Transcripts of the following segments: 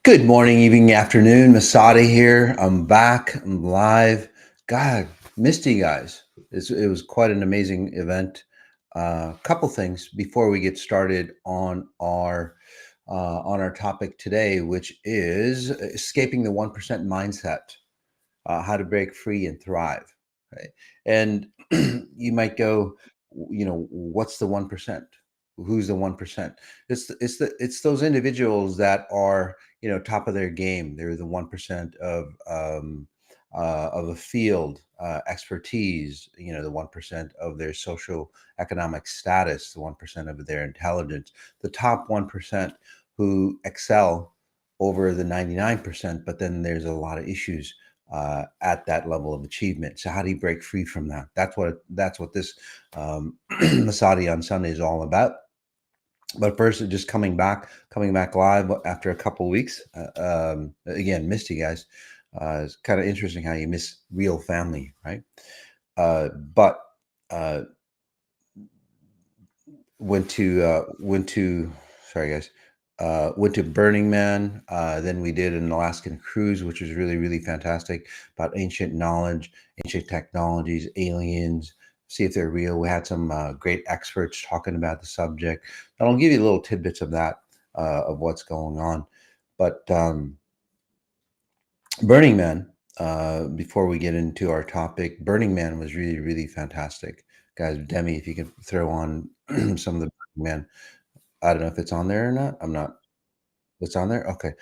Good morning, evening, afternoon. Masati here. I'm back. I'm live. God, missed you guys. It was quite an amazing event. Couple things before we get started on our topic today, which is escaping the 1% mindset, how to break free and thrive. Right? And you might go, what's the 1%? Who's the 1%? It's those individuals that are top of their game. They're the 1% of a field expertise. The 1% of their social economic status, the 1% of their intelligence. The top 1% who excel over the 99%, but then there's a lot of issues at that level of achievement. So how do you break free from that? That's what this Masati on Sunday is all about. But first, just coming back live after a couple of weeks. Again, missed you guys. It's kind of interesting how you miss real family, right? But went to sorry guys. Went to Burning Man. Then we did an Alaskan cruise, which was really, really fantastic, about ancient knowledge, ancient technologies, aliens, see if they're real. We had some great experts talking about the subject. And I'll give you little tidbits of that, of what's going on. But Burning Man, before we get into our topic, Burning Man was really, really fantastic. Guys, Demi, if you can throw on some of the Burning Man. I don't know if it's on there or not. I'm not. It's on there? Okay.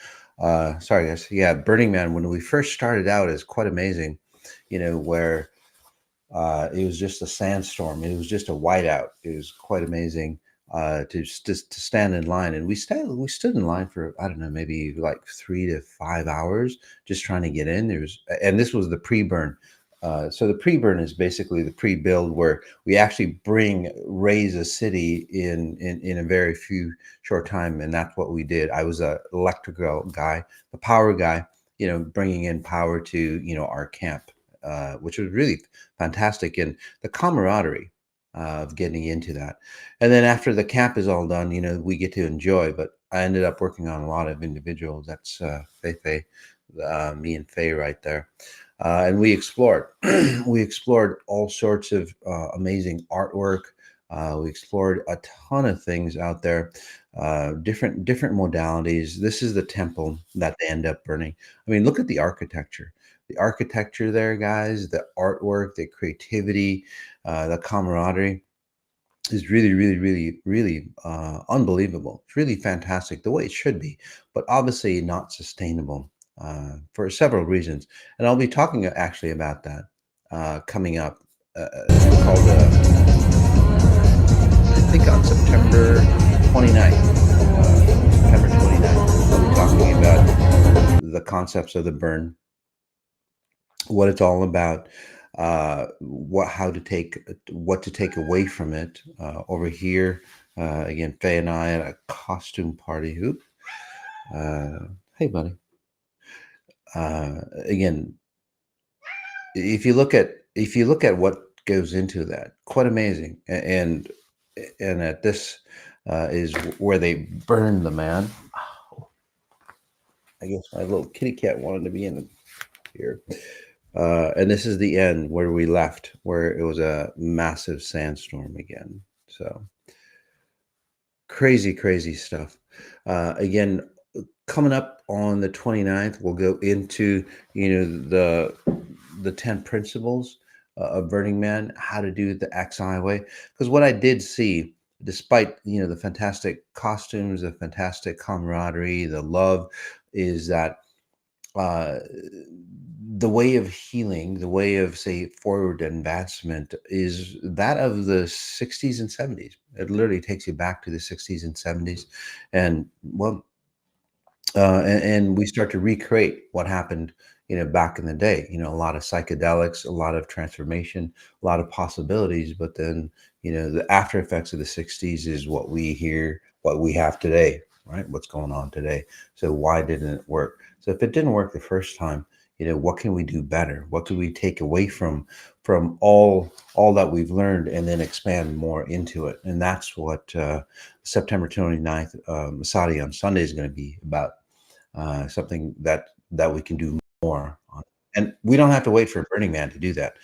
Sorry, guys. Yeah, Burning Man, when we first started out, is quite amazing, where it was just a sandstorm. It was just a whiteout. It was quite amazing to stand in line. And we stood in line for, I don't know, maybe like 3 to 5 hours just trying to get in. And this was the pre-burn. So the pre-burn is basically the pre-build where we actually raise a city in a very few short time, and that's what we did. I was a electrical guy, the power guy, bringing in power to our camp, which was really fantastic, and the camaraderie of getting into that. And then after the camp is all done, we get to enjoy. But I ended up working on a lot of individuals. That's Faye, me and Faye right there. And we explored. We explored all sorts of amazing artwork. We explored a ton of things out there, different modalities. This is the temple that they end up burning. I mean, look at the architecture. The architecture there, guys. The artwork, the creativity, the camaraderie is really, really, really, really unbelievable. It's really fantastic the way it should be, but obviously not sustainable for several reasons. And I'll be talking actually about that coming up. It's called, I think, on September 29th. September 29th, I'll be talking about the concepts of the burn, what it's all about, what to take away from it. Over here, again, Faye and I at a costume party. Oop. Hey, buddy. Again, if you look at what goes into that, quite amazing. And at this is where they burned the man. I guess my little kitty cat wanted to be in here. And this is the end where we left, where it was a massive sandstorm again. So crazy, crazy stuff. Again, coming up on the 29th, we'll go into, the 10 principles of Burning Man, how to do it the XI way. Because what I did see, despite, the fantastic costumes, the fantastic camaraderie, the love, is that the way of healing, the way of, say, forward advancement is that of the 60s and 70s. It literally takes you back to the 60s and 70s. And well, and we start to recreate what happened, back in the day. A lot of psychedelics, a lot of transformation, a lot of possibilities. But then, the after effects of the 60s is what we have today, right? What's going on today. So why didn't it work? So if it didn't work the first time, what can we do better? What can we take away from all that we've learned and then expand more into it? And that's what September 29th, Masati on Sunday is going to be about. something that we can do more on. And we don't have to wait for Burning Man to do that.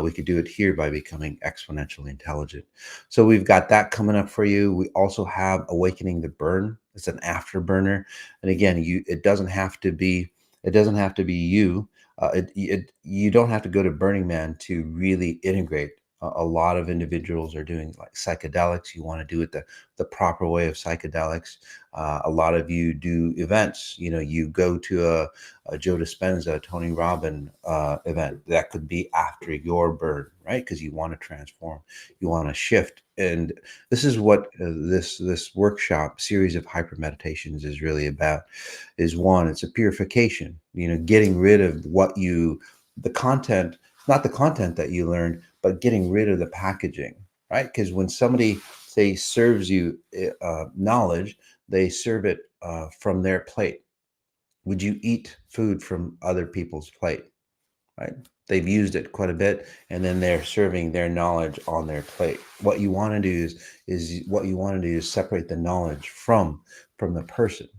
We could do it here by becoming exponentially intelligent. So we've got that coming up for you. We also have Awakening the Burn. It's an afterburner, and again, it doesn't have to be you. You don't have to go to Burning Man to really integrate. A lot of individuals are doing like psychedelics. You want to do it the proper way of psychedelics. A lot of you do events. You go to a Joe Dispenza, Tony Robbins event. That could be after your burn, right? Because you want to transform, you want to shift, and this is what this workshop series of hyper meditations is really about. Is one, it's a purification. Getting rid of the content, not the content that you learned, but getting rid of the packaging, right? Because when somebody say serves you knowledge, they serve it from their plate. Would you eat food from other people's plate? Right? They've used it quite a bit, and then they're serving their knowledge on their plate. What you want to do is separate the knowledge from the person.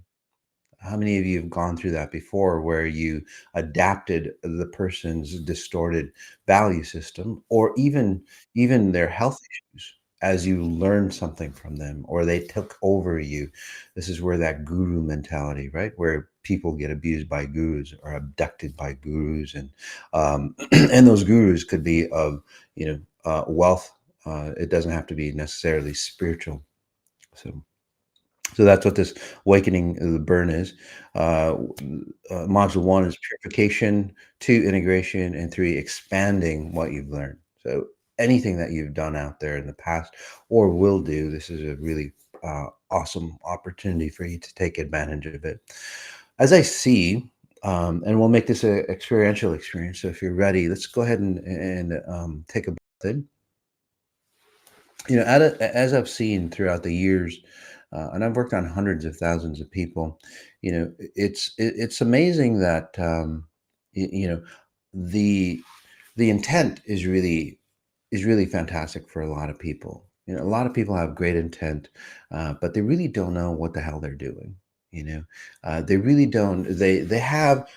How many of you have gone through that before where you adapted the person's distorted value system, or even their health issues, as you learned something from them or they took over you? This is where that guru mentality, right? Where people get abused by gurus or abducted by gurus, and and those gurus could be of wealth. It doesn't have to be necessarily spiritual. So that's what this awakening the burn is. Module one is purification, two, integration, and three, expanding what you've learned. So anything that you've done out there in the past or will do, this is a really awesome opportunity for you to take advantage of it. As I see, and we'll make this an experiential experience. So if you're ready, let's go ahead and take a breath in. As I've seen throughout the years, and I've worked on hundreds of thousands of people, it's amazing that y- you know the the intent is really fantastic for a lot of people. A lot of people have great intent, but they really don't know what the hell they're doing. They really don't. They have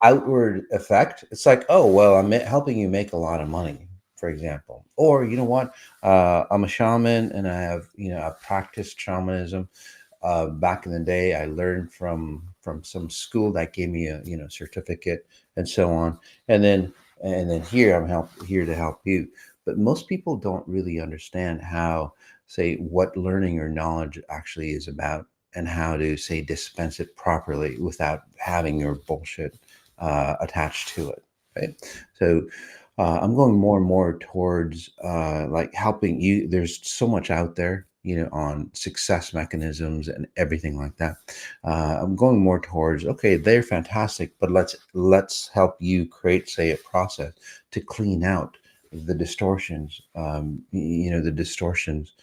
outward effect. It's like, oh well, I'm helping you make a lot of money, for example. Or I'm a shaman, and I've practiced shamanism. Back in the day, I learned from some school that gave me a certificate and so on. And then here here to help you. But most people don't really understand how, say, what learning or knowledge actually is about, and how to, say, dispense it properly without having your bullshit attached to it. Right. So I'm going more and more towards like helping you. There's so much out there, on success mechanisms and everything like that. I'm going more towards, okay, they're fantastic, but let's help you create, say, a process to clean out the distortions. The distortions,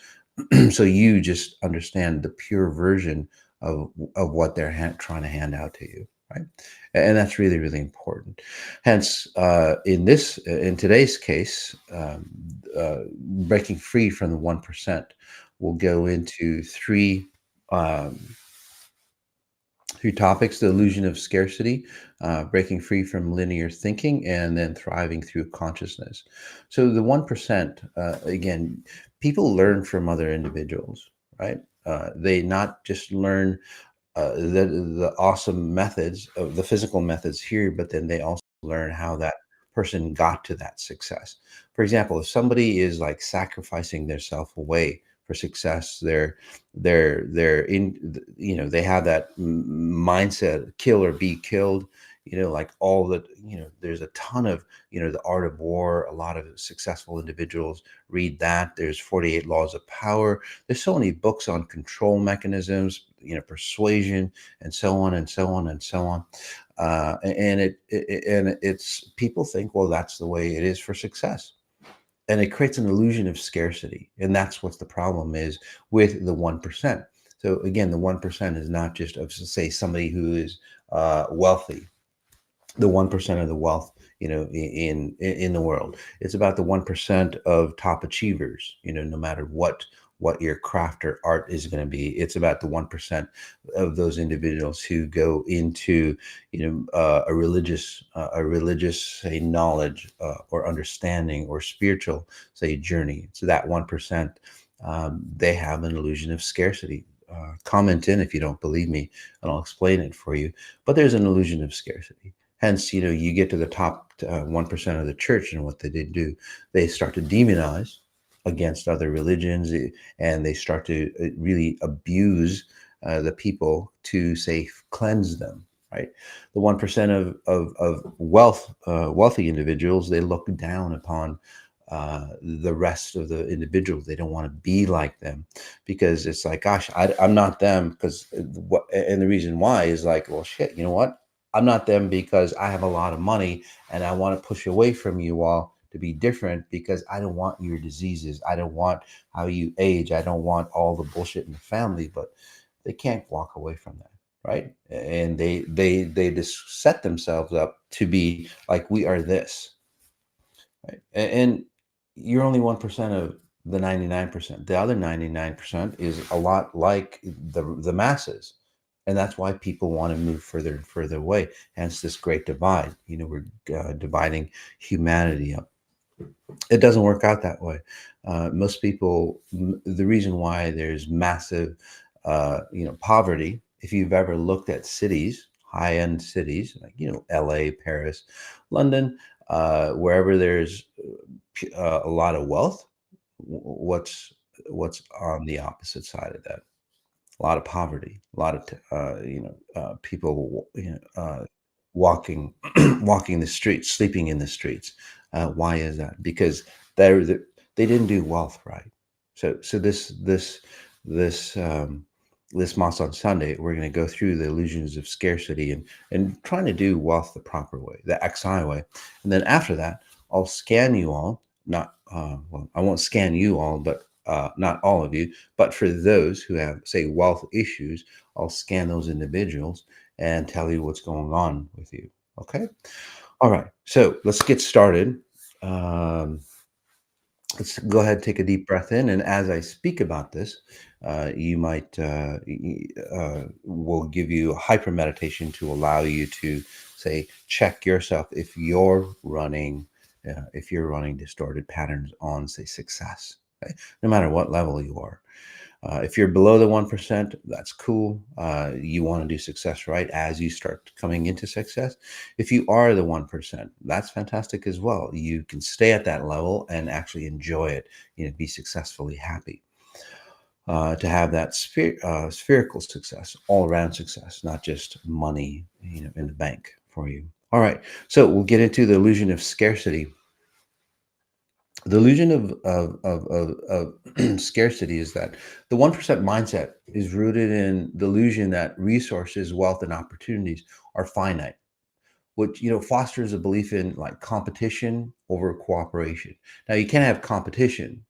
so you just understand the pure version of what they're trying to hand out to you, right? And that's really, really important. Hence, in today's case, breaking free from the 1%, will go into um, three topics: the illusion of scarcity, breaking free from linear thinking, and then thriving through consciousness. So the 1%, again, people learn from other individuals, right? They not just learn the awesome methods of the physical methods here, but then they also learn how that person got to that success. For example, if somebody is like sacrificing their self away for success, they're in, they have that mindset, kill or be killed. Like all the, there's a ton of, the art of war. A lot of successful individuals read that. There's 48 laws of power. There's so many books on control mechanisms, persuasion, and so on and so on and so on. And it's people think, well, that's the way it is for success, and it creates an illusion of scarcity. And that's what the problem is with the 1%. So again, the 1% is not just of, say, somebody who is wealthy, the 1% of the wealth, in the world. It's about the 1% of top achievers, no matter what your craft or art is going to be. It's about the 1% of those individuals who go into, a religious, say, knowledge or understanding or spiritual, say, journey. So that 1%, they have an illusion of scarcity. Comment in if you don't believe me, and I'll explain it for you. But there's an illusion of scarcity. Hence, you get to the top 1% of the church, and what they did do, they start to demonize against other religions, and they start to really abuse the people to, say, cleanse them. Right, the 1% of wealthy individuals, they look down upon the rest of the individuals. They don't want to be like them, because it's like, gosh, I'm not them, because what, and the reason why is like, well, shit, you know what? I'm not them because I have a lot of money, and I want to push away from you all to be different, because I don't want your diseases. I don't want how you age. I don't want all the bullshit in the family. But they can't walk away from that, right? And they just set themselves up to be like, we are this, right? And you're only 1% of the 99%. The other 99% is a lot like the masses. And that's why people want to move further and further away. Hence this great divide. We're dividing humanity up. It doesn't work out that way. Most people, the reason why there's massive, poverty, if you've ever looked at cities, high-end cities, like, LA, Paris, London, wherever there's a lot of wealth, what's on the opposite side of that? A lot of poverty, a lot of people, walking walking the streets, sleeping in the streets. Why is that? Because they're the, they didn't do wealth right. So this Moss on Sunday, we're going to go through the illusions of scarcity, and trying to do wealth the proper way, the XI way. And then after that, I'll scan you all. Not well, I won't scan you all, but not all of you. But for those who have, say, wealth issues, I'll scan those individuals and tell you what's going on with you. Okay. All right. So let's get started. Um, let's go ahead and take a deep breath in. And as I speak about this, you might will give you a hyper meditation to allow you to, say, check yourself if you're running distorted patterns on, say, success. Okay? No matter what level you are. If you're below the 1%, that's cool. You want to do success right as you start coming into success. If you are the 1%, that's fantastic as well. You can stay at that level and actually enjoy it, be successfully happy. To have that spherical success, all around success, not just money, in the bank for you. All right. So we'll get into the illusion of scarcity. The illusion of scarcity is that the 1% mindset is rooted in the illusion that resources, wealth, and opportunities are finite, which fosters a belief in, like, competition over cooperation. Now, you can't have competition,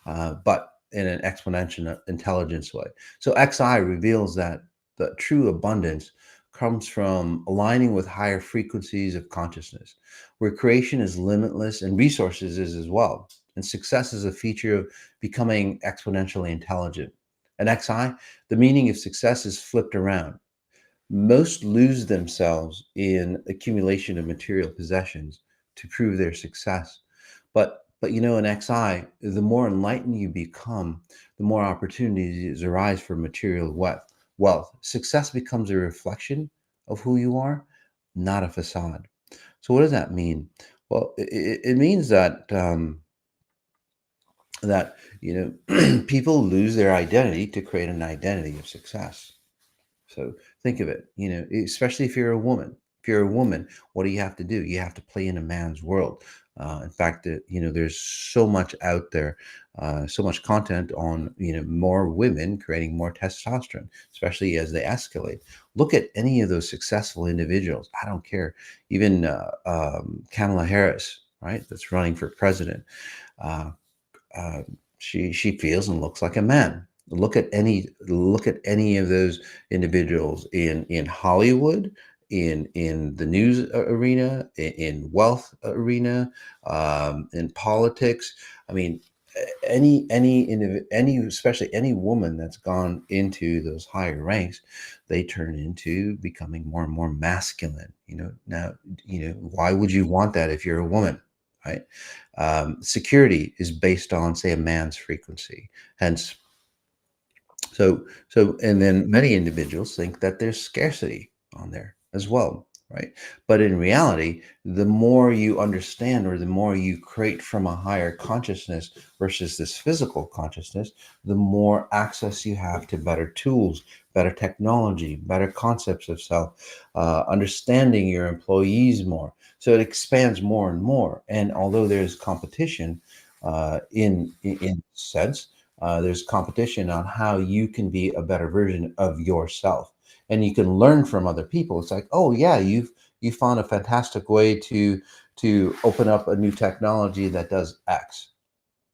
but in an exponential intelligence way. So XI reveals that the true abundance comes from aligning with higher frequencies of consciousness, where creation is limitless and resources is as well. And success is a feature of becoming exponentially intelligent. And XI, the meaning of success is flipped around. Most lose themselves in accumulation of material possessions to prove their success. But in XI, the more enlightened you become, the more opportunities arise for material wealth. Success becomes a reflection of who you are, not a facade. So what does that mean? Well, it means that people lose their identity to create an identity of success. So think of it, especially if you're a woman. If you're a woman, what do you have to do? You have to play in a man's world. In fact, there's so much out there, so much content on, more women creating more testosterone, especially as they escalate. Look at any of those successful individuals. I don't care. Even Kamala Harris, right? That's running for president. Uh, uh, she feels and looks like a man. Look at any of those individuals in Hollywood, in the news arena, in wealth arena, in politics. I mean, especially any woman that's gone into those higher ranks, they turn into becoming more and more masculine. Now, why would you want that if you're a woman, right? Security is based on, say, a man's frequency. Hence, and then many individuals think that there's scarcity on there as well, right? But in reality, the more you understand or the more you create from a higher consciousness versus this physical consciousness, the more access you have to better tools, better technology, better concepts of self, understanding your employees more. So it expands more and more. And although there's competition in sense, there's competition on how you can be a better version of yourself, and you can learn from other people. It's like, oh yeah, you found a fantastic way to open up a new technology that does X,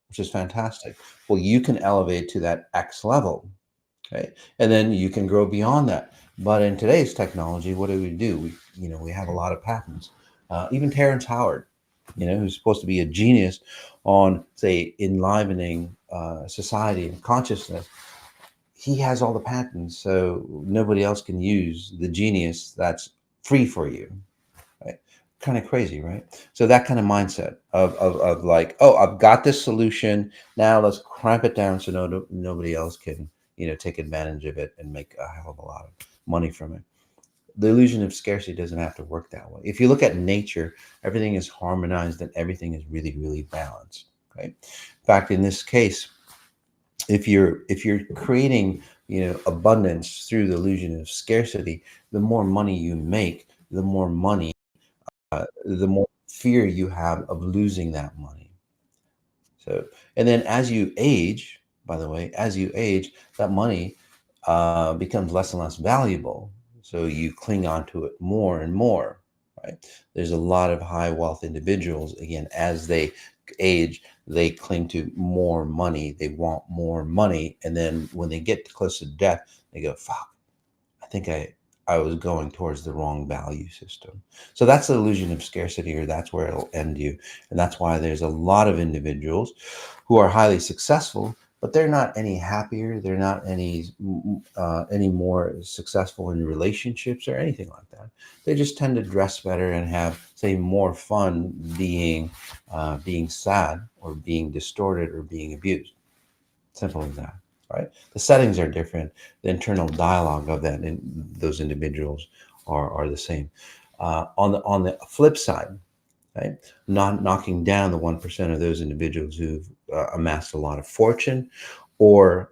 which is fantastic. Well, you can elevate to that X level, okay, and then you can grow beyond that. But in today's technology, what do? We have a lot of patents. Even Terrence Howard, who's supposed to be a genius on, say, enlivening society and consciousness, he has all the patents, so nobody else can use the genius that's free for you, right? Kind of crazy, right? So that kind of mindset of like, oh, I've got this solution, now let's cramp it down so nobody else can, take advantage of it and make a hell of a lot of money from it. The illusion of scarcity doesn't have to work that way. If you look at nature, everything is harmonized and everything is really, really balanced. Okay. In fact, in this case, if you're creating, abundance through the illusion of scarcity, the more money you make, the more fear you have of losing that money. So, and then as you age, by the way, as you age, that money becomes less and less valuable. So you cling on to it more and more, right? There's a lot of high wealth individuals, again, as they age, they cling to more money. They want more money. And then when they get close to death, they go, fuck, I think I was going towards the wrong value system. So that's the illusion of scarcity, or that's where it'll end you. And that's why there's a lot of individuals who are highly successful, but they're not any happier. They're not any more successful in relationships or anything like that. They just tend to dress better and have, say, more fun being sad or being distorted or being abused. Simple as that, right? The settings are different. The internal dialogue of those individuals are the same. On the flip side, right? Not knocking down the 1% of those individuals who've amassed a lot of fortune or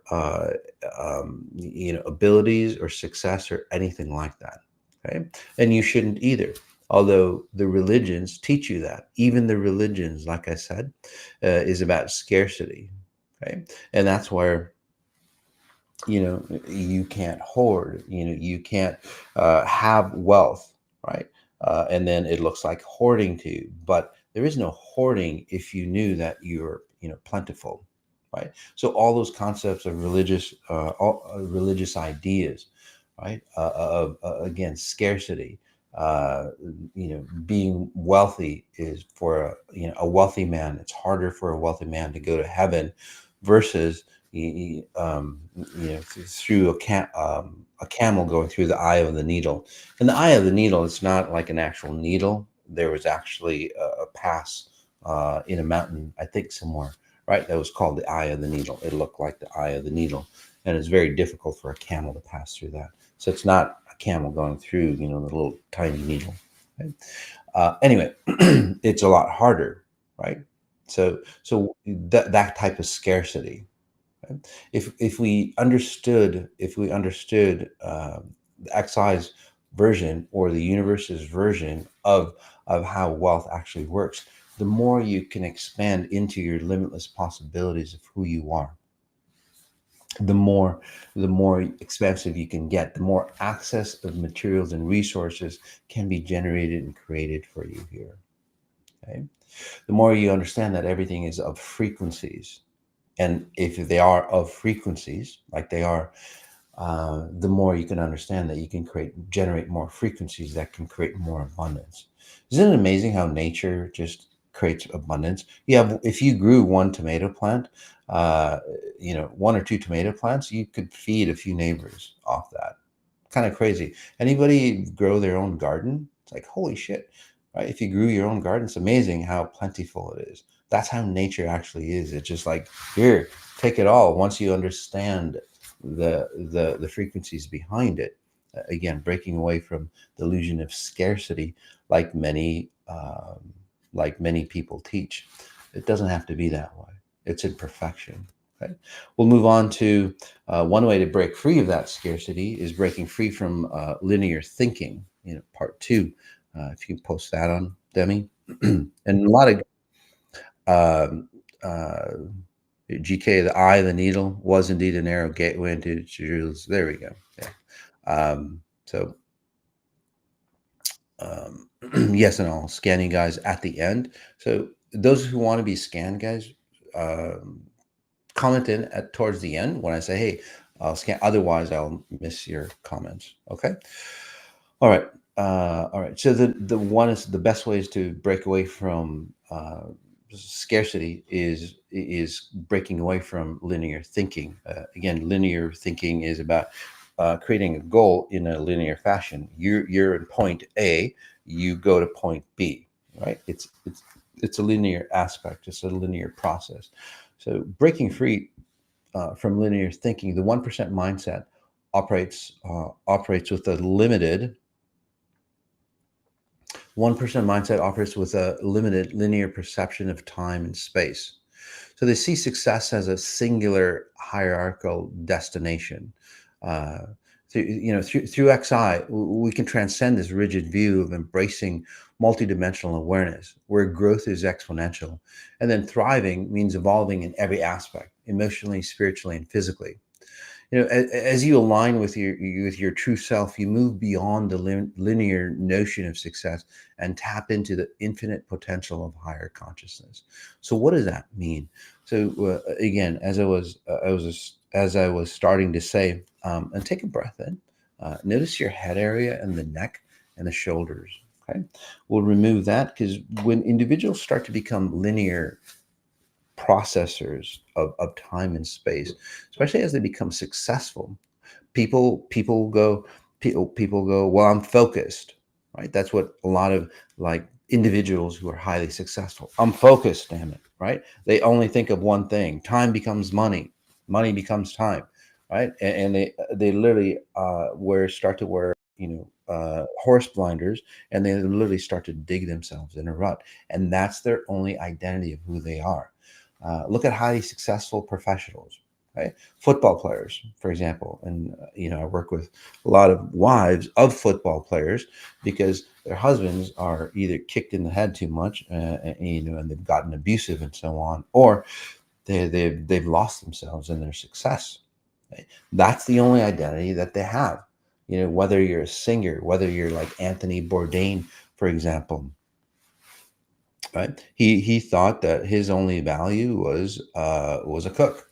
abilities or success or anything like that. Okay, and you shouldn't either. Although the religions teach you that, even the religions, like I said, is about scarcity. Okay, and that's where you can't hoard. You can't have wealth, right? And then it looks like hoarding to you, but there is no hoarding if you knew that you're plentiful, right? So all those concepts of religious ideas, right, of again, scarcity, being wealthy is for a wealthy man, it's harder for a wealthy man to go to heaven versus through a camel going through the eye of the needle. And the eye of the needle, it's not like an actual needle. There was actually a pass in a mountain, I think somewhere, right? That was called the eye of the needle. It looked like the eye of the needle, and it's very difficult for a camel to pass through that. So it's not a camel going through, the little tiny needle. Right? Anyway, it's a lot harder, right? So that type of scarcity. Right? If we understood the XI's version or the universe's version of how wealth actually works, the more you can expand into your limitless possibilities of who you are, the more expansive you can get, the more access of materials and resources can be generated and created for you here. Okay, the more you understand that everything is of frequencies, and if they are of frequencies like they are, the more you can understand that you can generate more frequencies that can create more abundance. Isn't it amazing how nature just creates abundance. If you grew one tomato plant, one or two tomato plants, you could feed a few neighbors off that. Kind of crazy. Anybody grow their own garden? It's like, holy shit, right? If you grew your own garden, it's amazing how plentiful it is. That's how nature actually is. It's just like, here, take it all. Once you understand the frequencies behind it, again, breaking away from the illusion of scarcity, like many people teach. It doesn't have to be that way. It's in perfection. Okay. We'll move on to one way to break free of that scarcity is breaking free from linear thinking. Part two. If you can post that on Demi, and a lot of um, uh, GK, the eye, the needle was indeed a narrow gateway into Jerusalem. There we go. Yeah. So yes, and I'll scan you guys at the end. So those who want to be scanned, guys, um, comment in at towards the end when I say, hey, I'll scan. Otherwise, I'll miss your comments. Okay. All right. All right. So the best ways to break away from scarcity is breaking away from linear thinking. Again, linear thinking is about creating a goal in a linear fashion. You're in point A, you go to point B, right? It's a linear aspect. It's a linear process. So breaking free from linear thinking, the 1% mindset operates with a limited 1% mindset operates with a limited linear perception of time and space. So they see success as a singular hierarchical destination. Uh, through XI, we can transcend this rigid view of embracing multidimensional awareness, where growth is exponential, and then thriving means evolving in every aspect, emotionally, spiritually, and physically. As you align with your true self, you move beyond the linear notion of success and tap into the infinite potential of higher consciousness. So what does that mean? So again, as I was starting to say, and take a breath in. Notice your head area and the neck and the shoulders. Okay, we'll remove that because when individuals start to become linear processors of time and space, especially as they become successful, people go, well, I'm focused, right? That's what a lot of like individuals who are highly successful, I'm focused, damn it, right? They only think of one thing. Time becomes money, money becomes time, right? And they literally start to wear horse blinders, and they literally start to dig themselves in a rut, and that's their only identity of who they are. Look at highly successful professionals, right? Football players, for example. And, I work with a lot of wives of football players because their husbands are either kicked in the head too much, and they've gotten abusive and so on, or they've lost themselves in their success. Right? That's the only identity that they have. Whether you're a singer, whether you're like Anthony Bourdain, for example, right? He thought that his only value was a cook,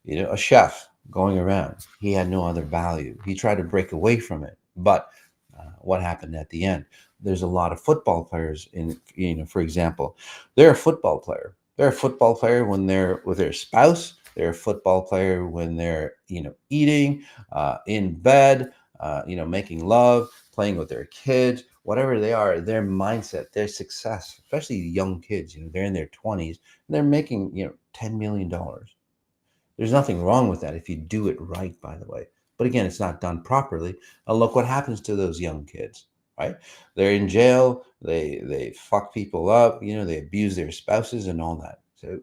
a chef going around. He had no other value. He tried to break away from it, but what happened at the end? There's a lot of football players for example, they're a football player. They're a football player when they're with their spouse. They're a football player when they're eating in bed, making love, playing with their kids, whatever they are, their mindset, their success, especially young kids, they're in their 20s and they're making, $10 million. There's nothing wrong with that if you do it right, by the way. But again, it's not done properly. And look what happens to those young kids, right? They're in jail. They fuck people up. They abuse their spouses and all that. So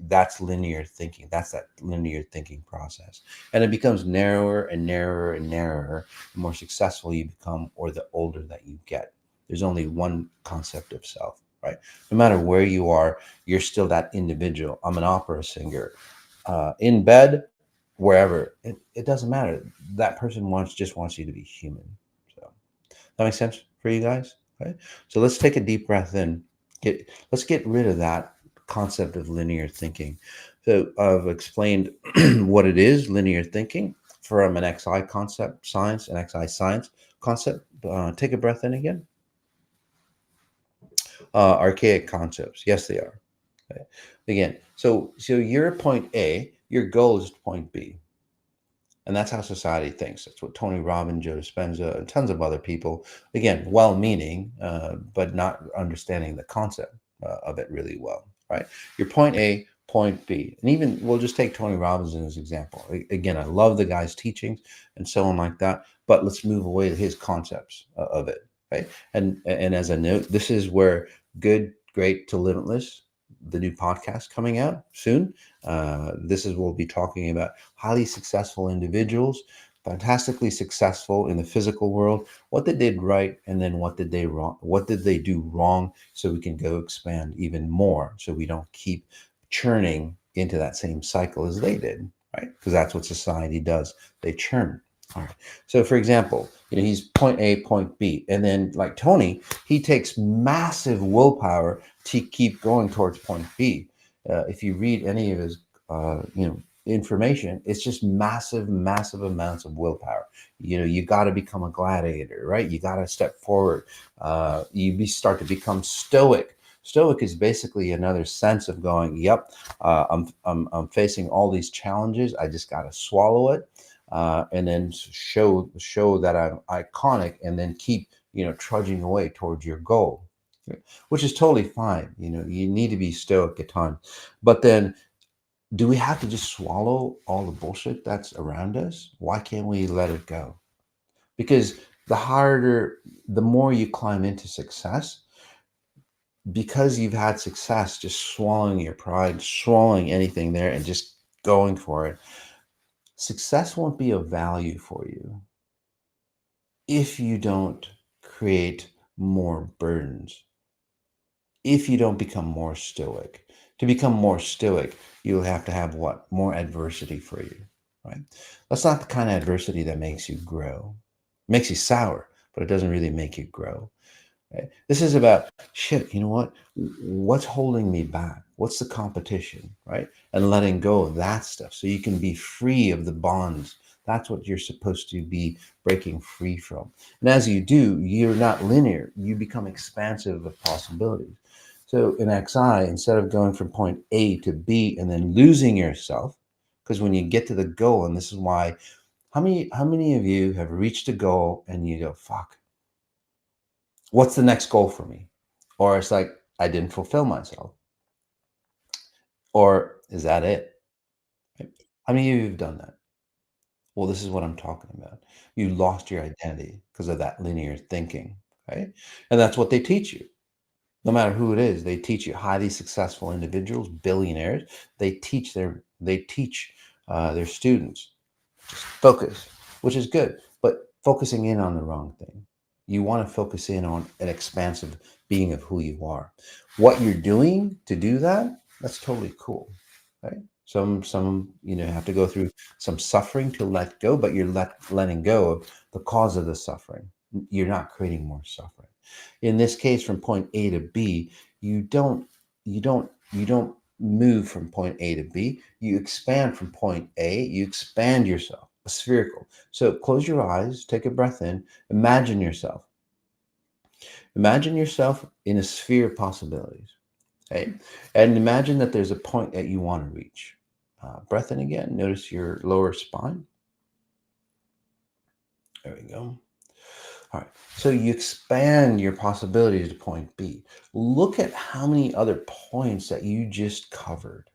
that's linear thinking. That's that linear thinking process, and it becomes narrower and narrower and narrower the more successful you become, or the older that you get. There's only one concept of self, right? No matter where you are, you're still that individual. I'm an opera singer in bed, wherever. It doesn't matter. That person just wants you to be human. So that makes sense for you guys. Okay. So let's take a deep breath in. Let's get rid of that concept of linear thinking. So I've explained what it is, linear thinking, from an XI concept science, an XI science concept. Take a breath in again. archaic concepts. Yes, they are. Okay. Again, so you're at point A, your goal is point B. And that's how society thinks. That's what Tony Robbins, Joe Dispenza, and tons of other people, again, well-meaning, but not understanding the concept of it really well, right? Your point A, point B. And even, we'll just take Tony Robbins as an example. Again, I love the guy's teachings and so on like that, but let's move away to his concepts of it, right? And as a note, this is where Good, Great to Limitless, the new podcast coming out soon. This is, we'll be talking about highly successful individuals, fantastically successful in the physical world, what they did right, and then what did they wrong, what did they do wrong, so we can go expand even more, so we don't keep churning into that same cycle as they did, right? Because that's what society does. They churn. All right. So for example, he's point A, point B, and then like Tony, he takes massive willpower to keep going towards point B. If you read any of his information, it's just massive amounts of willpower. You got to become a gladiator, right? You got to step forward. Start to become stoic. Stoic is basically another sense of going, yep, I'm facing all these challenges, I just got to swallow it, and then show that I'm iconic, and then keep trudging away towards your goal, which is totally fine. You need to be stoic at times, but then, do we have to just swallow all the bullshit that's around us? Why can't we let it go? Because the more you climb into success, because you've had success, just swallowing your pride, swallowing anything there, and just going for it, success won't be of value for you if you don't create more burdens, if you don't become more stoic. To become more stoic, you'll have to have what? More adversity for you, right? That's not the kind of adversity that makes you grow. It makes you sour, but it doesn't really make you grow. Right? This is about, shit, you know what? What's holding me back? What's the competition, right? And letting go of that stuff so you can be free of the bonds. That's what you're supposed to be breaking free from. And as you do, you're not linear. You become expansive of possibilities. So in XI, instead of going from point A to B and then losing yourself, because when you get to the goal, and this is why, how many of you have reached a goal and you go, fuck, what's the next goal for me? Or it's like, I didn't fulfill myself. Or is that it? Right? How many of you have done that? Well, this is what I'm talking about. You lost your identity because of that linear thinking, right? And that's what they teach you. No matter who it is, they teach you. Highly successful individuals, billionaires, they teach their students, just focus, which is good, but focusing in on the wrong thing. You want to focus in on an expansive being of who you are. What you're doing to do that, that's totally cool, right? Some have to go through some suffering to let go, but you're letting go of the cause of the suffering. You're not creating more suffering. In this case, from point A to B, you don't move from point A to B. You expand from point A. You expand yourself, spherical. So close your eyes, take a breath in, imagine yourself. Imagine yourself in a sphere of possibilities. Okay? And imagine that there's a point that you want to reach. Breath in again. Notice your lower spine. There we go. All right. So you expand your possibilities to point B. Look at how many other points that you just covered.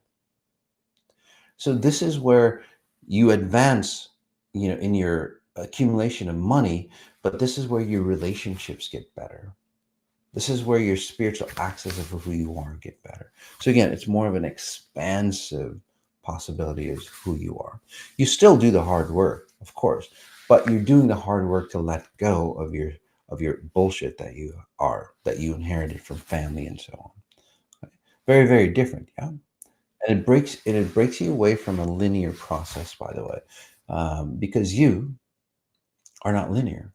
So this is where you advance, in your accumulation of money, but this is where your relationships get better. This is where your spiritual access of who you are get better. So again, it's more of an expansive possibility as who you are. You still do the hard work, of course, but you're doing the hard work to let go of your bullshit that you inherited from family and so on. Okay? Very, very different, yeah. And it breaks you away from a linear process, by the way, because you are not linear.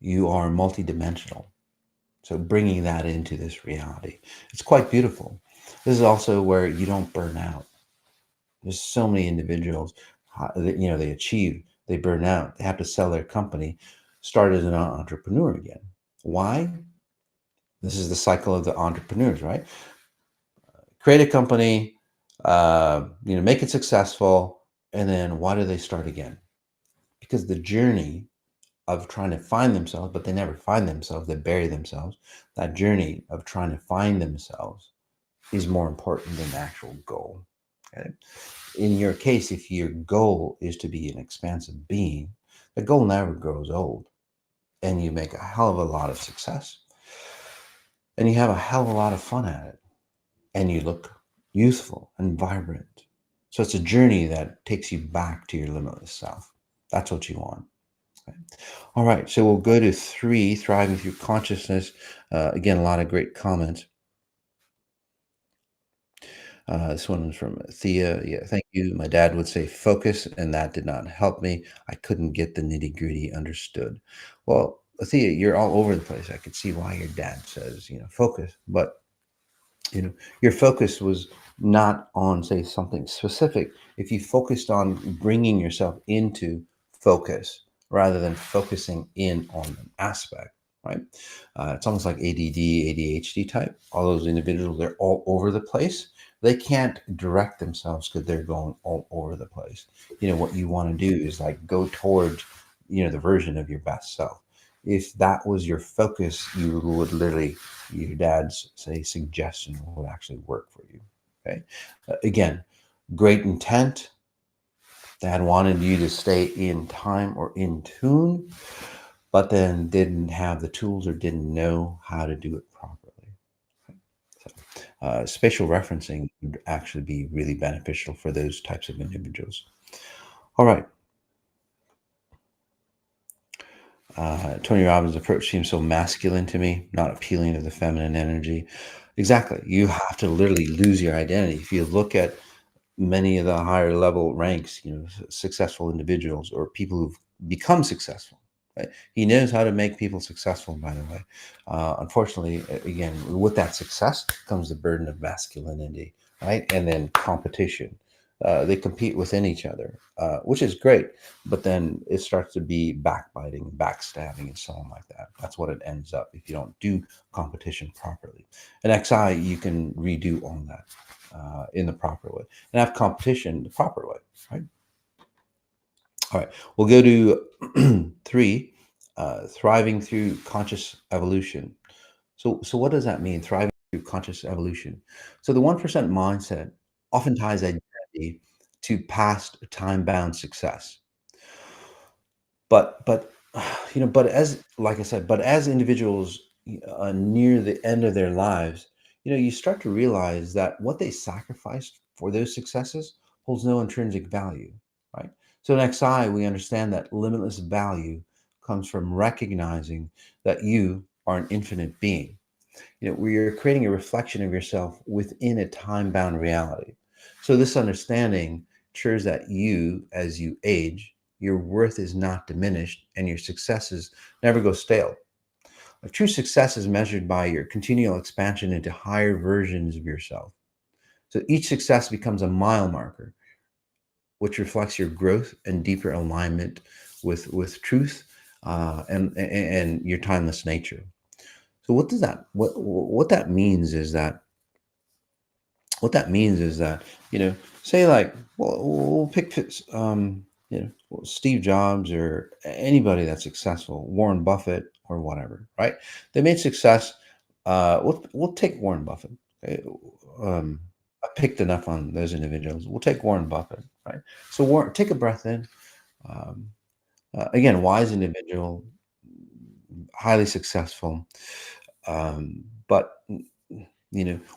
You are multidimensional. So bringing that into this reality, it's quite beautiful. This is also where you don't burn out. There's so many individuals, they achieve, they burn out, they have to sell their company, start as an entrepreneur again. Why? This is the cycle of the entrepreneurs, right? Create a company, make it successful, and then why do they start again? Because the journey of trying to find themselves, but they never find themselves, they bury themselves. That journey of trying to find themselves is more important than the actual goal. Okay? In your case, if your goal is to be an expansive being, the goal never grows old, and you make a hell of a lot of success, and you have a hell of a lot of fun at it, and you look youthful and vibrant. So it's a journey that takes you back to your limitless self. That's what you want. Okay. All right, so we'll go to 3, thriving through consciousness. Again, a lot of great comments. This one was from Thea. Yeah, thank you. My dad would say focus, and that did not help me. I couldn't get the nitty gritty understood. Well, Thea, you're all over the place. I could see why your dad says, focus, but your focus was not on, say, something specific. If you focused on bringing yourself into focus rather than focusing in on an aspect, right? It's almost like ADD, ADHD type. All those individuals, they're all over the place. They can't direct themselves because they're going all over the place. What you want to do is like go towards, the version of your best self. If that was your focus, you would literally, your dad's say suggestion would actually work for you. Okay. Again, great intent. Dad wanted you to stay in time or in tune, but then didn't have the tools or didn't know how to do it properly. Okay? So, spatial referencing would actually be really beneficial for those types of individuals. All right. Tony Robbins' approach seems so masculine to me, not appealing to the feminine energy. Exactly. You have to literally lose your identity. If you look at many of the higher level ranks, successful individuals or people who've become successful, right? He knows how to make people successful, by the way. Unfortunately, again, with that success comes the burden of masculinity, right? And then competition. They compete within each other, which is great, but then it starts to be backbiting, backstabbing, and so on like that. That's what it ends up if you don't do competition properly. In XI, you can redo all that in the proper way and have competition the proper way, right? All right, we'll go to 3, thriving through conscious evolution. So what does that mean? Thriving through conscious evolution. So the 1% mindset often ties identity to past time-bound success. But but as like I said, but as individuals near the end of their lives, you start to realize that what they sacrificed for those successes holds no intrinsic value, right? So in XI, we understand that limitless value comes from recognizing that you are an infinite being, where you're creating a reflection of yourself within a time-bound reality. So this understanding ensures that you, as you age, your worth is not diminished and your successes never go stale. A true success is measured by your continual expansion into higher versions of yourself. So each success becomes a mile marker, which reflects your growth and deeper alignment with truth and your timeless nature. So what that means is that say like, well, we'll pick Steve Jobs or anybody that's successful, Warren Buffett or whatever, right? They made success. We'll take Warren Buffett. Okay? Um, I picked enough on those individuals. We'll take Warren Buffett, right? So Warren, take a breath in. Um, Again, wise individual, highly successful, but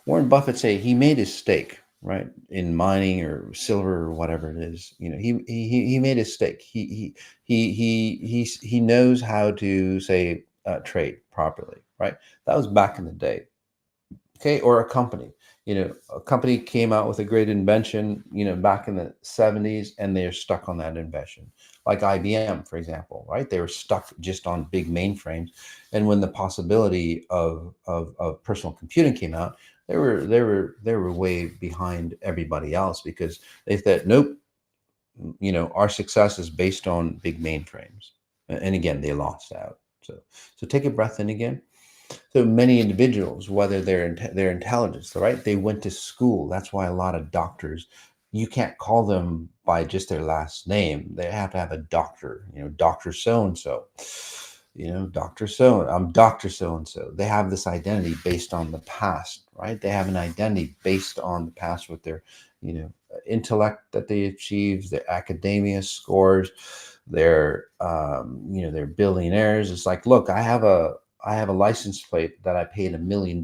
Warren Buffett say he made his stake, right, in mining or silver or whatever it is. He made his stake. He knows how to say trade properly, right? That was back in the day. Okay, or a company. A company came out with a great invention, back in the 70s, and they're stuck on that invention. Like IBM, for example, right? They were stuck just on big mainframes. And when the possibility of personal computing came out, they were way behind everybody else because they thought, nope, our success is based on big mainframes. And again, they lost out. So take a breath in again. So many individuals, whether their intelligence, right? They went to school. That's why a lot of doctors, you can't call them by just their last name. They have to have a doctor, Doctor So and so, Doctor So. I'm Doctor So and so. They have this identity based on the past, right? They have an identity based on the past with their, intellect that they achieved, their academia scores, they're billionaires. It's like, look, I have a license plate that I paid $1 million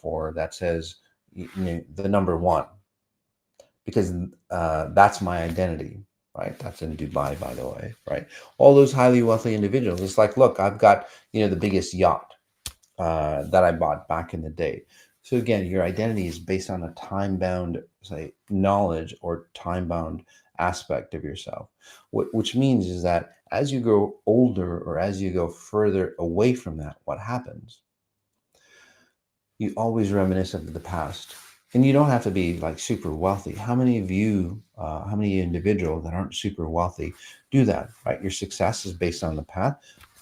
for that says the number one, because that's my identity, right? That's in Dubai, by the way, right? All those highly wealthy individuals. It's like, look, I've got the biggest yacht that I bought back in the day. So again, your identity is based on a time-bound, say, knowledge or time-bound aspect of yourself, which means is that as you grow older or as you go further away from that, what happens? You always reminisce of the past. And you don't have to be like super wealthy. How many of you, how many individuals that aren't super wealthy do that, right? Your success is based on the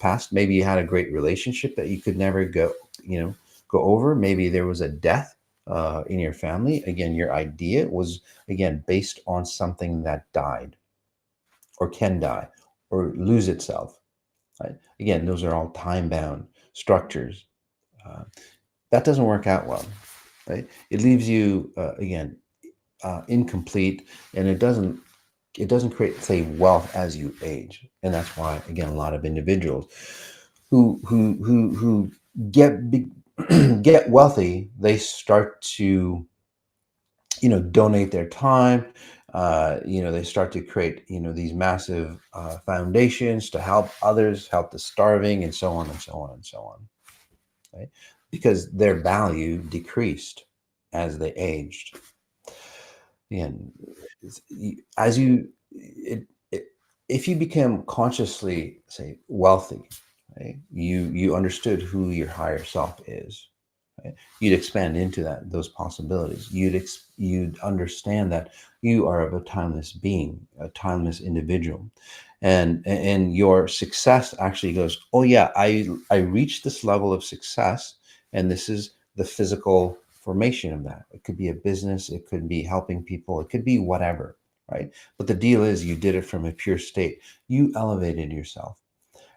past. Maybe you had a great relationship that you could never go over. Maybe there was a death in your family. Again, your idea was, again, based on something that died or can die or lose itself, right? Again, those are all time-bound structures. Uh, that doesn't work out well, right? It leaves you again incomplete, and it doesn't create, say, wealth as you age. And that's why, again, a lot of individuals who get big, get wealthy, they start to donate their time. They start to create these massive foundations to help others, help the starving, and so on and so on and so on, right? Because their value decreased as they aged. And as if you become consciously, say, wealthy, right, you understood who your higher self is, right? You'd expand into those possibilities. You'd understand that you are of a timeless being, a timeless individual, and your success actually goes, oh yeah, I reached this level of success, and this is the physical formation of that. It could be a business, it could be helping people, it could be whatever, right? But the deal is, you did it from a pure state. You elevated yourself.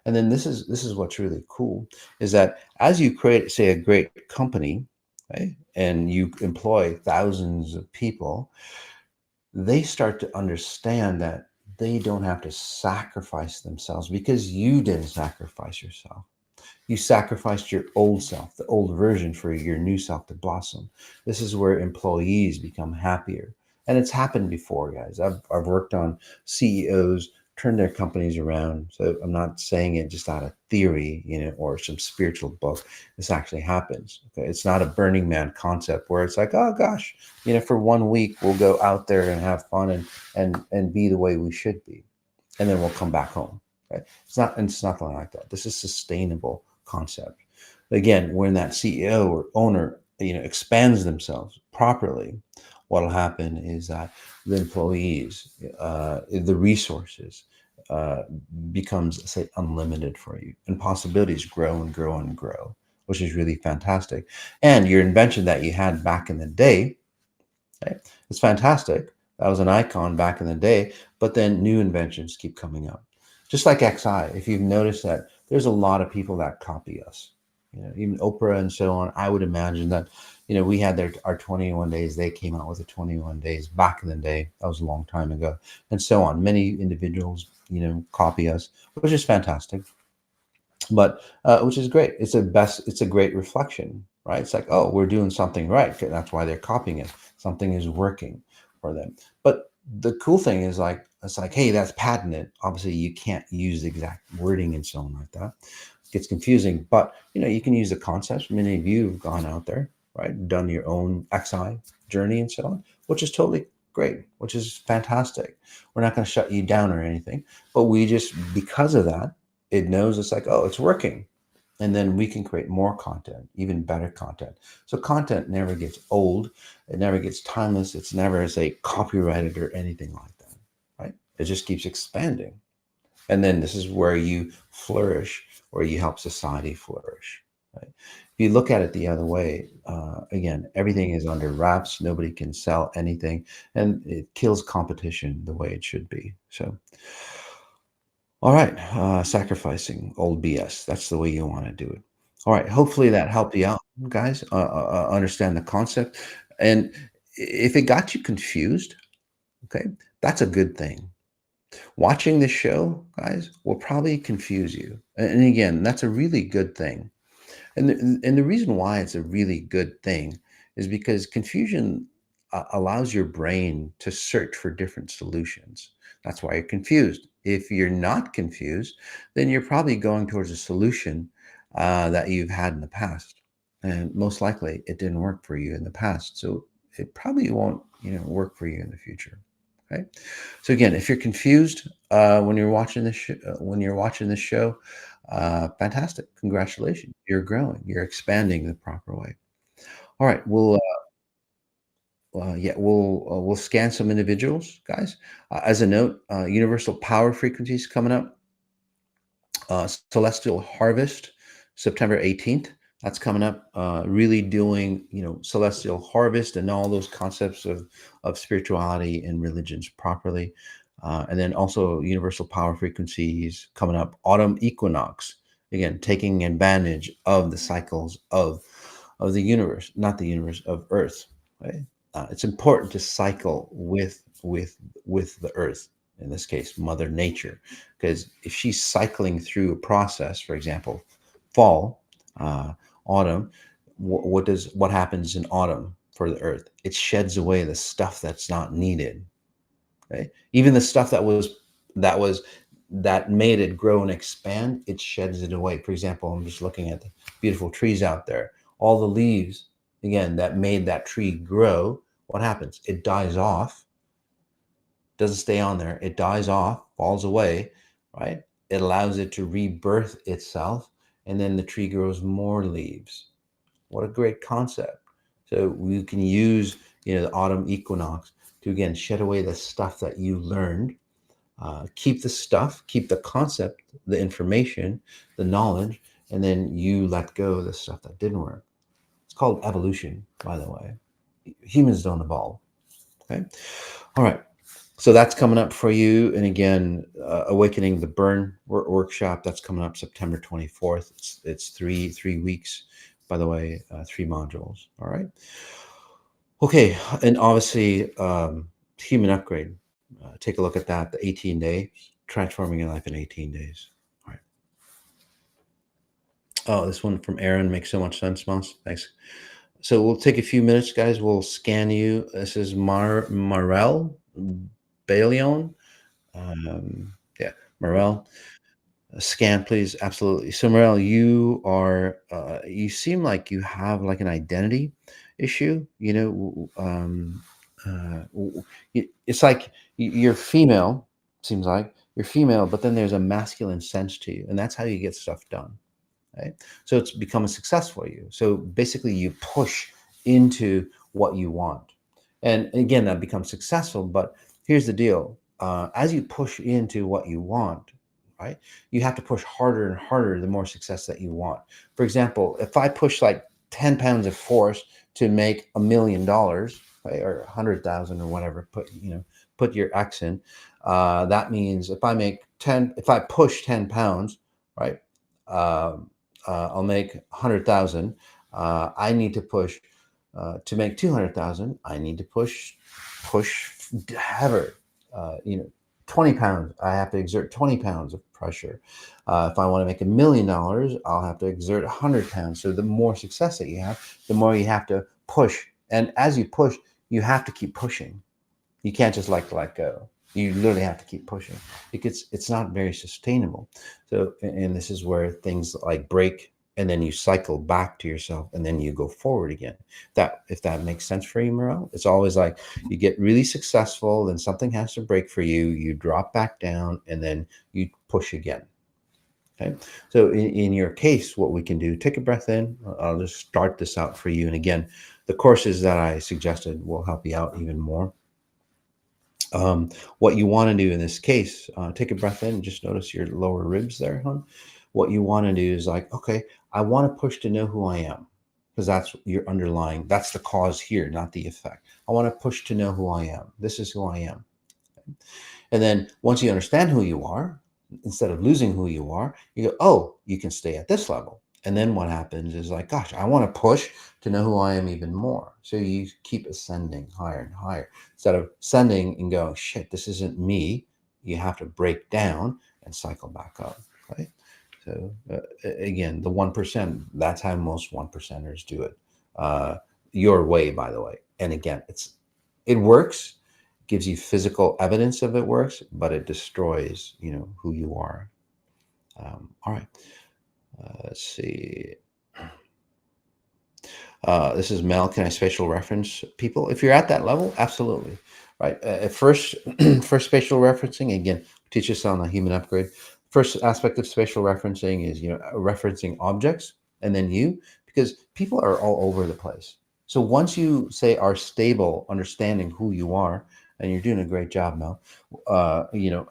And then this is what's really cool, is that as you create, say, a great company, right, and you employ thousands of people, they start to understand that they don't have to sacrifice themselves because you didn't sacrifice yourself. You sacrificed your old self, the old version, for your new self to blossom. This is where employees become happier. And it's happened before, guys. I've worked on CEOs turn their companies around. So I'm not saying it just out of theory, or some spiritual book. This actually happens. Okay. It's not a Burning Man concept where it's like, oh gosh, for 1 week we'll go out there and have fun and be the way we should be. And then we'll come back home. Right? It's nothing like that. This is sustainable concept. Again, when that CEO or owner, expands themselves properly, what'll happen is that the employees, the resources, uh, becomes, say, unlimited for you, and possibilities grow and grow and grow, which is really fantastic. And your invention that you had back in the day, right, it's fantastic. That was an icon back in the day, but then new inventions keep coming up. Just like XI, if you've noticed that there's a lot of people that copy us, even Oprah and so on. I would imagine that, we had our 21 days. They came out with the 21 days back in the day. That was a long time ago, and so on. Many individuals, copy us, which is fantastic, but which is great. It's a great reflection, right? It's like, oh, we're doing something right. That's why they're copying it. Something is working for them. But the cool thing is, like, it's like, hey, that's patented. Obviously, you can't use the exact wording and so on like that. It gets confusing, but you can use the concepts. Many of you have gone out there, right, done your own XI journey and so on, which is totally great, which is fantastic. We're not going to shut you down or anything, but we just, because of that, it knows, it's like, oh, it's working. And then we can create more content, even better content. So content never gets old. It never gets timeless. It's never, say, copyrighted or anything like that, right? It just keeps expanding. And then this is where you flourish, where you help society flourish, right? If you look at it the other way, again, everything is under wraps. Nobody can sell anything, and it kills competition the way it should be. So, all right, sacrificing old BS. That's the way you want to do it. All right. Hopefully that helped you out, guys. Understand the concept, and if it got you confused, okay, that's a good thing. Watching this show, guys, will probably confuse you, and again, that's a really good thing. And the reason why it's a really good thing is because confusion allows your brain to search for different solutions. That's why you're confused. If you're not confused, then you're probably going towards a solution that you've had in the past, and most likely it didn't work for you in the past. So it probably won't, work for you in the future. Okay. So again, if you're confused when you're watching this show, fantastic. Congratulations. You're growing. You're expanding the proper way. All right. We'll scan some individuals, guys. As a note, universal power frequencies coming up. Celestial Harvest, September 18th. That's coming up. Really doing, celestial harvest and all those concepts of spirituality and religions properly. And then also universal power frequencies coming up. Autumn equinox. Again, taking advantage of the cycles of the universe, not the universe of Earth. Right? It's important to cycle with the Earth. In this case, Mother Nature, because if she's cycling through a process, for example, fall, uh, autumn, what happens in autumn for the Earth? It sheds away the stuff that's not needed. Okay, even the stuff that was that made it grow and expand, it sheds it away. For example, I'm just looking at the beautiful trees out there. All the leaves, again, that made that tree grow. What happens? It dies off, doesn't stay on there. It dies off, falls away, right? It allows it to rebirth itself, and then the tree grows more leaves. What a great concept. So we can use, the autumn equinox to again shed away the stuff that you learned. Keep the stuff, keep the concept, the information, the knowledge, and then you let go of the stuff that didn't work. It's called evolution, by the way. Humans don't evolve. Okay. All right. So that's coming up for you. And again, Awakening the Burn workshop, that's coming up September 24th. It's three weeks, by the way, 3 modules. All right. Okay. And obviously, human upgrade. Take a look at that. The 18 days, transforming your life in 18 days. All right. Oh, this one from Aaron makes so much sense, Moss. Thanks. So we'll take a few minutes, guys. We'll scan you. This is Marel Balion. Yeah, Morel, scan, please. Absolutely. So, Morel, you seem like you have like an identity issue. It's like you're female, seems like you're female, but then there's a masculine sense to you, and that's how you get stuff done. Right? So it's become a success for you. So basically, you push into what you want, and again, that becomes successful. But here's the deal: as you push into what you want, right, you have to push harder and harder the more success that you want. For example, if I push like 10 pounds of force to make $1 million, right, or 100,000 or whatever, put your X in. That means if I push 10 pounds, right, um, I'll make 100,000. I need to push to make 200,000. I need to push heavier. Uh, you know, 20 pounds. I have to exert 20 pounds of pressure. If I want to make $1 million, I'll have to exert 100 pounds. So the more success that you have, the more you have to push. And as you push, you have to keep pushing. You can't just like let go. You literally have to keep pushing because it's not very sustainable. So, and this is where things like break, and then you cycle back to yourself, and then you go forward again. That if that makes sense for you, Morel, it's always like you get really successful, then something has to break for you. You drop back down, and then you push again. Okay. So in your case, what we can do, take a breath in. I'll just start this out for you. And again, the courses that I suggested will help you out even more. What you want to do in this case, take a breath in and just notice your lower ribs there, hon. What you want to do is like, okay, I want to push to know who I am, because that's your underlying, that's the cause here, not the effect. I want to push to know who I am. This is who I am. And then once you understand who you are, instead of losing who you are, you go, oh, you can stay at this level. And then what happens is like, gosh, I want to push to know who I am even more. So you keep ascending higher and higher. Instead of ascending and going, shit, this isn't me, you have to break down and cycle back up, right? So again, the 1%, that's how most 1%ers do it. Your way, by the way. And again, it works, gives you physical evidence of it works, but it destroys, who you are. All right. Let's see. This is Mel. Can I spatial reference people? If you're at that level, absolutely. Right. At first, first spatial referencing, again, teach us on the human upgrade. First aspect of spatial referencing is, referencing objects, and then because people are all over the place. So once you say are stable, understanding who you are, and you're doing a great job, Mel.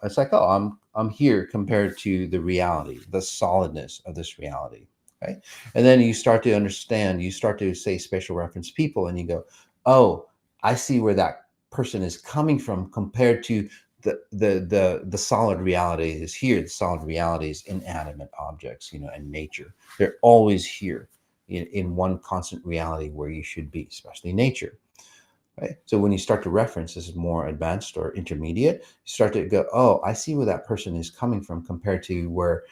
It's like, oh, I'm here compared to the reality, the solidness of this reality. Right. And then you start to understand, you start to say spatial reference people, and you go, oh, I see where that person is coming from compared to the solid reality is here. The solid reality is inanimate objects, and nature. They're always here in one constant reality where you should be, especially nature. Right. So when you start to reference this is more advanced or intermediate, you start to go, oh, I see where that person is coming from compared to where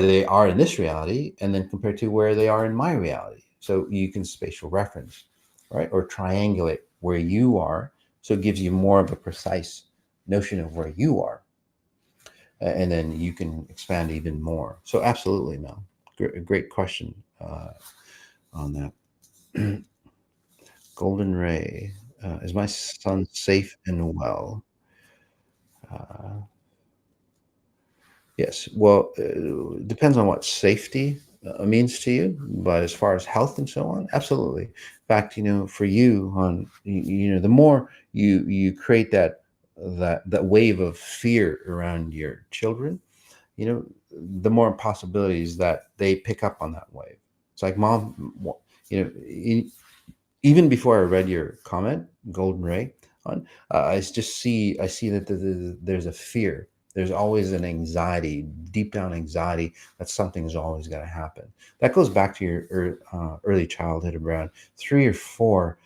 they are in this reality, and then compared to where they are in my reality. So you can spatial reference, right? Or triangulate where you are. So it gives you more of a precise notion of where you are. And then you can expand even more. So absolutely, Mel. Great question on that. Golden Ray. Is my son safe and well? Uh, Yes. Well, depends on what safety means to you, but as far as health and so on, absolutely. In fact, for you, the more you create that wave of fear around your children, the more possibilities that they pick up on that wave. It's like, mom, even before I read your comment, Golden Ray, on, I see that there's a fear. There's always an anxiety, deep down anxiety that something's always going to happen. That goes back to your early childhood, around 3 or 4.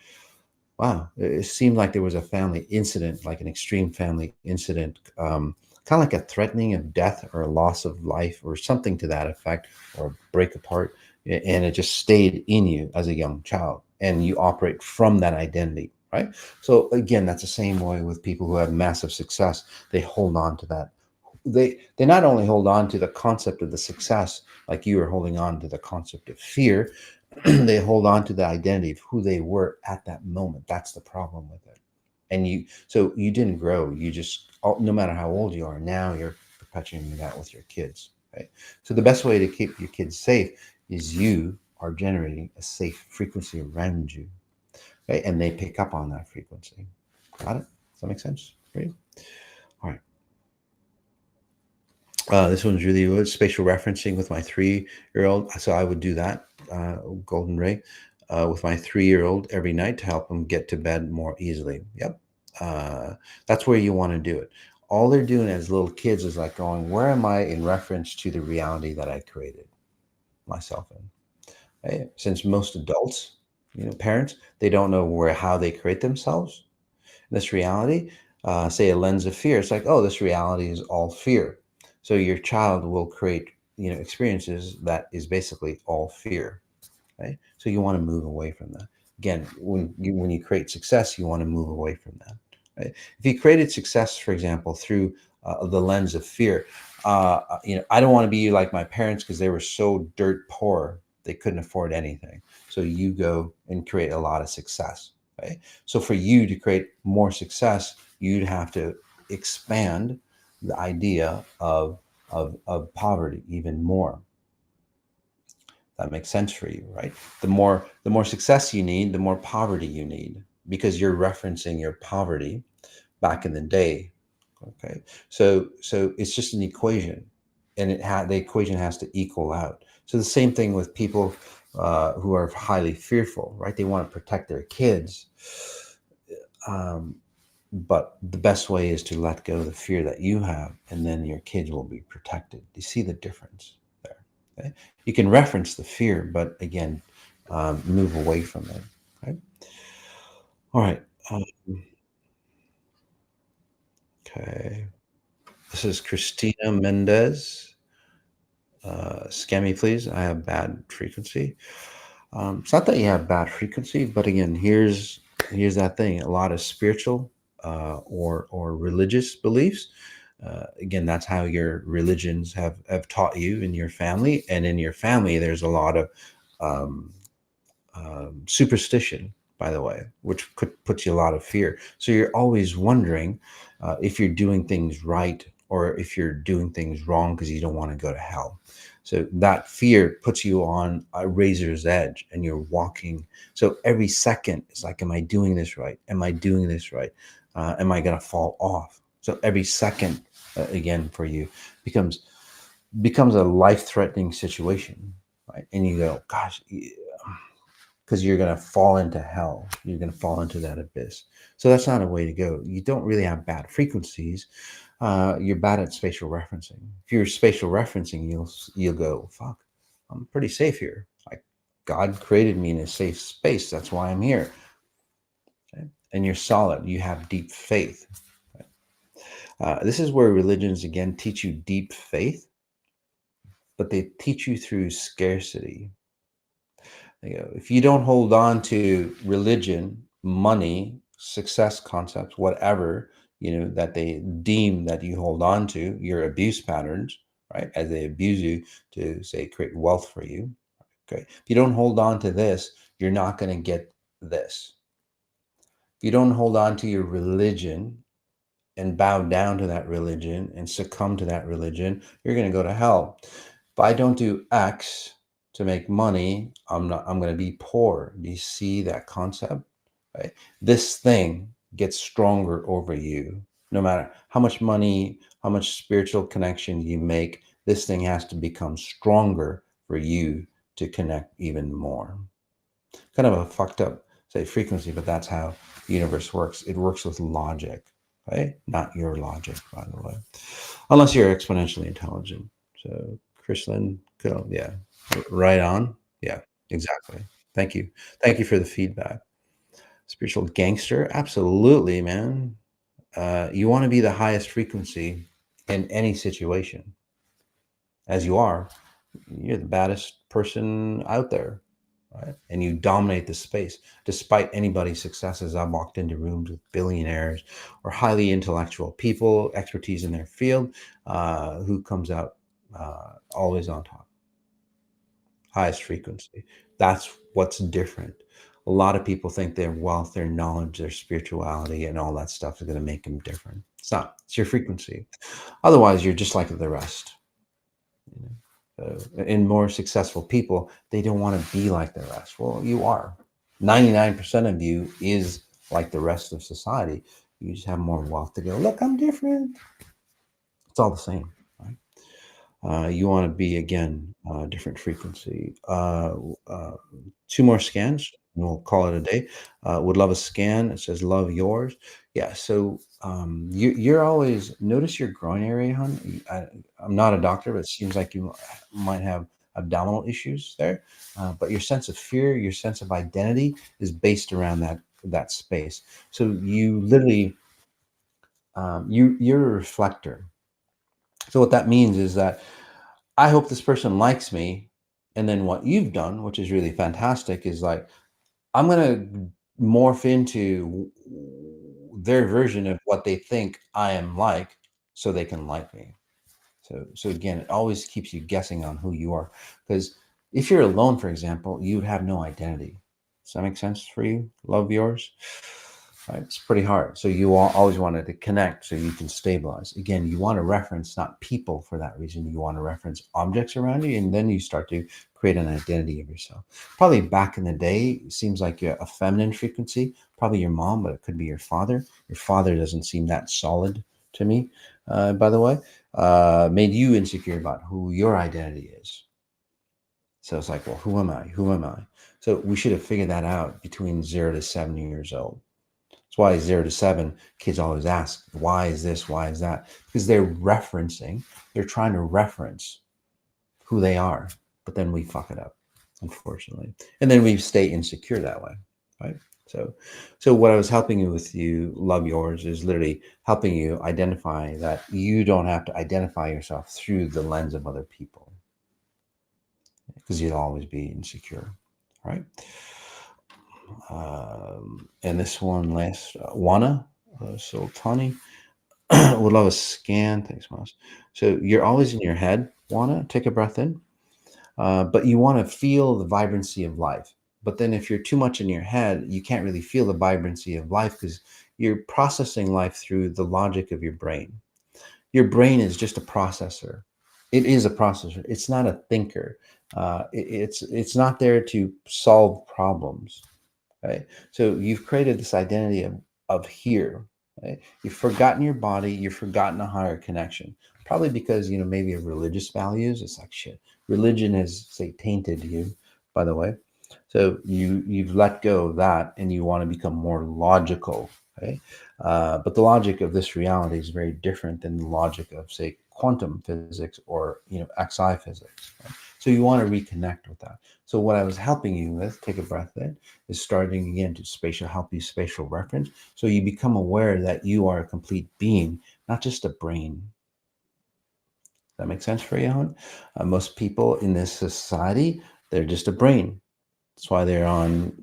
Wow, it seemed like there was a family incident, like an extreme family incident, kind of like a threatening of death or a loss of life or something to that effect, or a break apart, and it just stayed in you as a young child, and you operate from that identity, right? So again, that's the same way with people who have massive success. They hold on to that. They not only hold on to the concept of the success, like you are holding on to the concept of fear, they hold on to the identity of who they were at that moment. That's the problem with it. And so you didn't grow. You just, no matter how old you are now, you're perpetuating that with your kids, right? So the best way to keep your kids safe is you are generating a safe frequency around you, right? And they pick up on that frequency. Got it? Does that make sense for you? All right. This one's really good. Spatial referencing with my 3-year-old. So I would do that, Golden Ray, with my 3-year-old every night to help him get to bed more easily. Yep. That's where you want to do it. All they're doing as little kids is like going, where am I in reference to the reality that I created myself in? Right? Since most adults, parents, they don't know how they create themselves. This reality, say a lens of fear, it's like, oh, this reality is all fear. So your child will create, experiences that is basically all fear, right? So you want to move away from that. Again, when you create success, you want to move away from that, right? If you created success, for example, through the lens of fear, I don't want to be like my parents because they were so dirt poor, they couldn't afford anything. So you go and create a lot of success, right? So for you to create more success, you'd have to expand the idea of poverty even more. That makes sense for you, right? The more success you need, the more poverty you need, because you're referencing your poverty back in the day. Okay, so it's just an equation. and the equation has to equal out. So the same thing with people who are highly fearful, right? They want to protect their kids, but the best way is to let go of the fear that you have, and then your kids will be protected. Do you see the difference there? Okay? You can reference the fear, but again, move away from it. Okay. All right. Okay. This is Christina Mendez. Scan me, please. I have bad frequency. It's not that you have bad frequency, but again, here's that thing. A lot of spiritual or religious beliefs. Again, that's how your religions have taught you in your family, and in your family, there's a lot of um, superstition, by the way, which could put you a lot of fear. So you're always wondering if you're doing things right or if you're doing things wrong because you don't want to go to hell. So that fear puts you on a razor's edge and you're walking. So every second it's like, am I doing this right? Am I doing this right? Am I going to fall off? So every second, again, for you becomes a life-threatening situation, right? And you go, gosh, because you're going to fall into hell. You're going to fall into that abyss. So that's not a way to go. You don't really have bad frequencies. You're bad at spatial referencing. If you're spatial referencing, you'll go, fuck, I'm pretty safe here. Like God created me in a safe space. That's why I'm here. Okay? And you're solid. You have deep faith. This is where religions again teach you deep faith, but they teach you through scarcity. If you don't hold on to religion, money, success concepts, whatever, that they deem that you hold on to, your abuse patterns, right? As they abuse you to say create wealth for you. Okay. If you don't hold on to this, you're not going to get this. If you don't hold on to your religion and bow down to that religion and succumb to that religion, you're going to go to hell. If I don't do X to make money, I'm going to be poor. Do you see that concept? Right? This thing gets stronger over you. No matter how much money, how much spiritual connection you make, this thing has to become stronger for you to connect even more. Kind of a fucked up, say, frequency, but that's how the universe works. It works with logic, right? Not your logic, by the way, unless you're exponentially intelligent. So, Krishlyn, go, yeah, right on. Yeah, exactly. Thank you. Thank you for the feedback. Spiritual gangster, absolutely, man. You want to be the highest frequency in any situation, as you are. You're the baddest person out there, right? And you dominate the space. Despite anybody's successes, I've walked into rooms with billionaires or highly intellectual people, expertise in their field, who comes out always on top, highest frequency. That's what's different. A lot of people think their wealth, their knowledge, their spirituality, and all that stuff is going to make them different. It's not. It's your frequency. Otherwise, you're just like the rest. You know? In more successful people, they don't want to be like the rest. Well, you are. 99% of you is like the rest of society. You just have more wealth to go, look, I'm different. It's all the same, right? You want to be, again, different frequency. Two more scans, and we'll call it a day. Would love a scan. It says, love yours. Yeah, so you're always, notice your groin area, hon. I'm not a doctor, but it seems like you might have abdominal issues there. But your sense of fear, your sense of identity is based around that space. So you literally, you're a reflector. So what that means is that I hope this person likes me. And then what you've done, which is really fantastic, is like, I'm going to morph into their version of what they think I am like so they can like me. So again, it always keeps you guessing on who you are. Because if you're alone, for example, you would have no identity. Does that make sense for you? Love yours? Right? It's pretty hard. So you always wanted to connect so you can stabilize. Again, you want to reference not people for that reason. You want to reference objects around you, and then you start to create an identity of yourself. Probably back in the day, it seems like you're a feminine frequency, probably your mom, but it could be your father. Your father doesn't seem that solid to me, by the way. made you insecure about who your identity is. So it's like, well, who am I? Who am I? So we should have figured that out between 0 to 7 years old. That's why 0 to 7 kids always ask, why is this? Why is that? Because they're trying to reference who they are, but then we fuck it up, unfortunately. And then we stay insecure that way, right? So, so what I was helping you with, you love yours, is literally helping you identify that you don't have to identify yourself through the lens of other people, because you'll always be insecure, right? And this one last, Wana, so Tani, would love a scan. Thanks, Moss. So you're always in your head, Wana. Take a breath in. But you want to feel the vibrancy of life. But then if you're too much in your head, you can't really feel the vibrancy of life because you're processing life through the logic of your brain. Your brain is just a processor. It is a processor. It's not a thinker. It's not there to solve problems. Right? So you've created this identity of here. Right? You've forgotten your body. You've forgotten a higher connection. Probably because, maybe of religious values. It's like shit. Religion has, say, tainted you, by the way. So you've let go of that and you want to become more logical. Okay? But the logic of this reality is very different than the logic of, say, quantum physics or XI physics. Right? So you want to reconnect with that. So what I was helping you with, take a breath in, is starting again to help you spatial reference. So you become aware that you are a complete being, not just a brain. That makes sense for you, Hon? Most people in this society, they're just a brain. That's why they're on,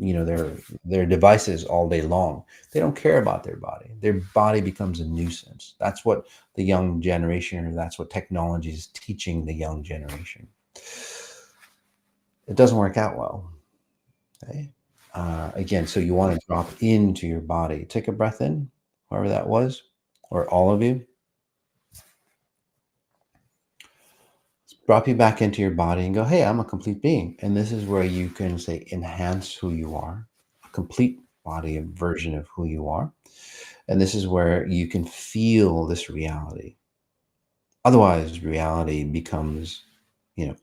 their devices all day long. They don't care about their body. Their body becomes a nuisance. That's what the young generation, or that's what technology is teaching the young generation. It doesn't work out well. Okay. Again, so you want to drop into your body. Take a breath in, whoever that was, or all of you. Drop you back into your body and go, hey, I'm a complete being. And this is where you can, say, enhance who you are, a complete body, a version of who you are. And this is where you can feel this reality. Otherwise, reality becomes,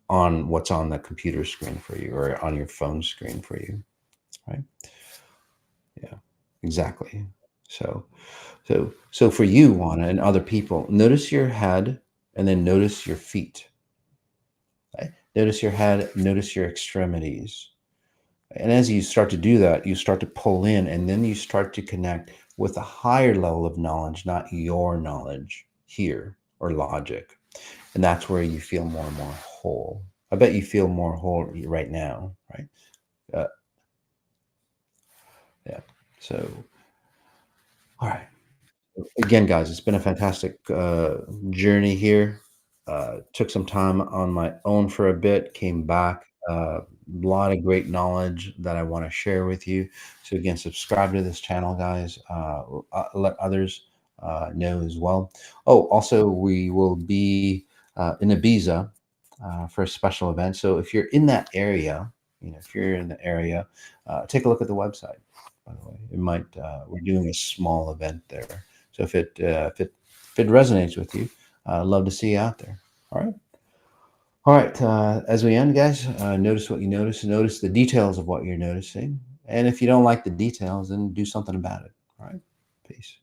on what's on the computer screen for you or on your phone screen for you, right? Yeah, exactly. So for you, Juana, and other people, notice your head and then notice your feet. Okay? Notice your head, notice your extremities. And as you start to do that, you start to pull in and then you start to connect with a higher level of knowledge, not your knowledge here or logic. And that's where you feel more and more whole. I bet you feel more whole right now, right? Uh, yeah. So, all right. Again, guys, it's been a fantastic journey here. Took some time on my own for a bit, came back. A lot of great knowledge that I want to share with you. So again, subscribe to this channel, guys. Let others know as well. Oh, also, we will be in Ibiza for a special event. So if you're in that area, if you're in the area, take a look at the website. By the way, it might. We're doing a small event there. So if it resonates with you, I'd love to see you out there. All right. All right. As we end, guys, notice what you notice. Notice the details of what you're noticing. And if you don't like the details, then do something about it. All right. Peace.